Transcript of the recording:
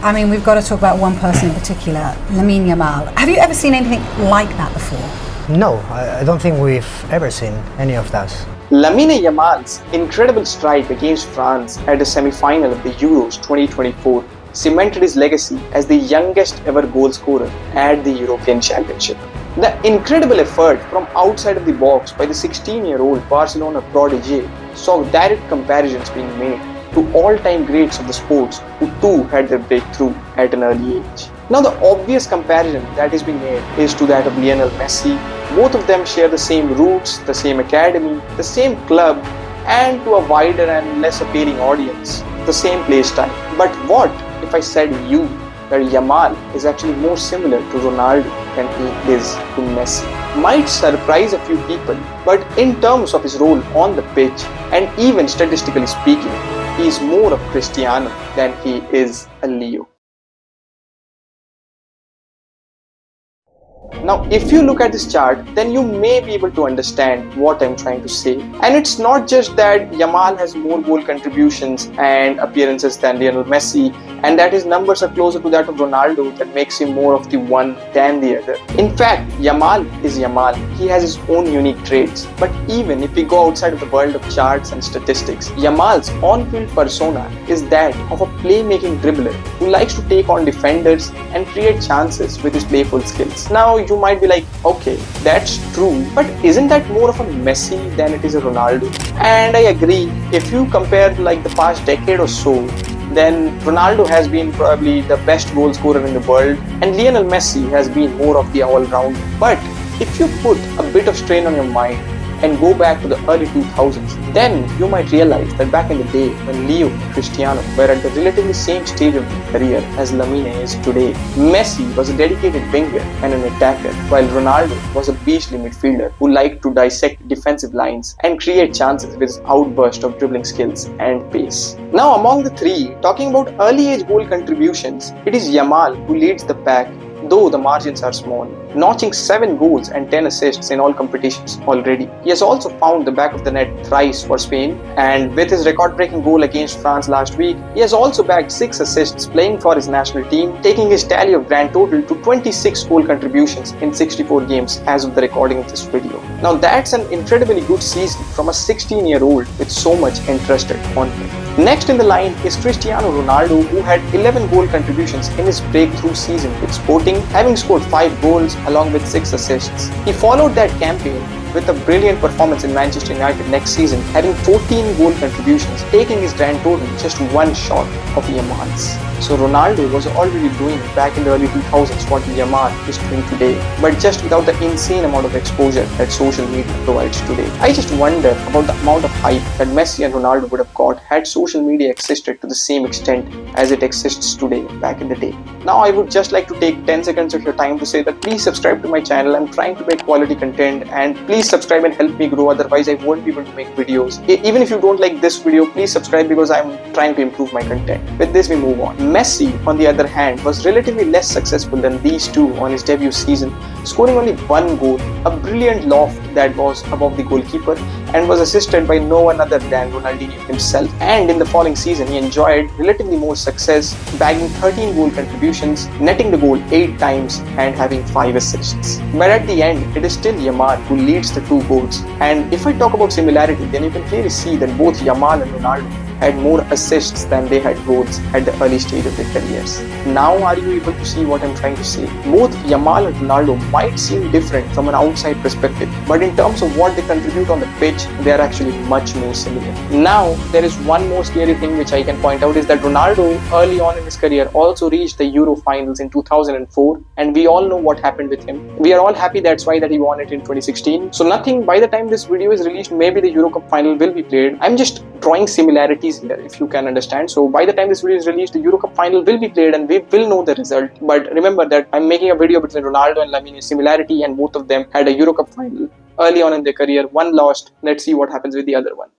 I mean, we've got to talk about one person in particular, Lamine Yamal. Have you ever seen anything like that before? No, I don't think we've ever seen any of that. Lamine Yamal's incredible strike against France at the semi-final of the Euros 2024 cemented his legacy as the youngest ever goal scorer at the European Championship. The incredible effort from outside of the box by the 16-year-old Barcelona prodigy saw direct comparisons being made to all-time greats of the sports who too had their breakthrough at an early age. Now the obvious comparison that is being made is to that of Lionel Messi. Both of them share the same roots, the same academy, the same club, and to a wider and less appealing audience, the same play style. But what if I said you that Yamal is actually more similar to Ronaldo than he is to Messi? Might surprise a few people, but in terms of his role on the pitch and even statistically speaking, he is more of Cristiano than he is a Leo. Now, if you look at this chart, then you may be able to understand what I'm trying to say. And it's not just that Yamal has more goal contributions and appearances than Lionel Messi, and that his numbers are closer to that of Ronaldo that makes him more of the one than the other. In fact, Yamal is Yamal. He has his own unique traits. But even if we go outside of the world of charts and statistics, Yamal's on-field persona is that of a playmaking dribbler who likes to take on defenders and create chances with his playful skills. Now, you might be like, okay, that's true, but isn't that more of a Messi than it is a Ronaldo? And I agree. If you compare like the past decade or so, then Ronaldo has been probably the best goal scorer in the world and Lionel Messi has been more of the all-rounder. But if you put a bit of strain on your mind and go back to the early 2000s, then you might realize that back in the day when Leo and Cristiano were at the relatively same stage of their career as Lamine is today, Messi was a dedicated winger and an attacker, while Ronaldo was a beastly midfielder who liked to dissect defensive lines and create chances with his outburst of dribbling skills and pace. Now among the three, talking about early age goal contributions, it is Yamal who leads the pack, though the margins are small, notching 7 goals and 10 assists in all competitions already. He has also found the back of the net thrice for Spain, and with his record-breaking goal against France last week, he has also bagged 6 assists playing for his national team, taking his tally of grand total to 26 goal contributions in 64 games as of the recording of this video. Now that's an incredibly good season from a 16-year-old with so much interest on him. Next in the line is Cristiano Ronaldo, who had 11 goal contributions in his breakthrough season with Sporting, having scored 5 goals along with 6 assists. He followed that campaign with a brilliant performance in Manchester United next season, having 14 goal contributions, taking his grand total just one short of Yamal's. So Ronaldo was already doing back in the early 2000s what Yamal is doing today, but just without the insane amount of exposure that social media provides today. I just wonder about the amount of hype that Messi and Ronaldo would have got had social media existed to the same extent as it exists today back in the day. Now I would just like to take 10 seconds of your time to say that please subscribe to my channel. I'm trying to make quality content, and please subscribe and help me grow, otherwise I won't be able to make videos. Even if you don't like this video, please subscribe because I'm trying to improve my content. With this we move on. Messi, on the other hand, was relatively less successful than these two on his debut season, scoring only 1 goal, a brilliant loft that was above the goalkeeper and was assisted by no one other than Ronaldinho himself. And in the following season, he enjoyed relatively more success, bagging 13 goal contributions, netting the goal 8 times and having 5 assists. But at the end, it is still Yamal who leads the 2 goals. And if I talk about similarity, then you can clearly see that both Yamal and Ronaldo had more assists than they had goals at the early stage of their careers. Now are you able to see what I'm trying to say? Both Yamal and Ronaldo might seem different from an outside perspective, but in terms of what they contribute on the pitch, they are actually much more similar. Now, there is one more scary thing which I can point out is that Ronaldo early on in his career also reached the Euro finals in 2004, and we all know what happened with him. We are all happy that's why that he won it in 2016. So nothing, by the time this video is released, maybe the Euro Cup final will be played. I'm just drawing similarities here, if you can understand. So by the time this video is released, the Euro Cup final will be played and we will know the result. But remember that I'm making a video between Ronaldo and Lamine's similarity, and both of them had a Euro Cup final early on in their career. One lost. Let's see what happens with the other one.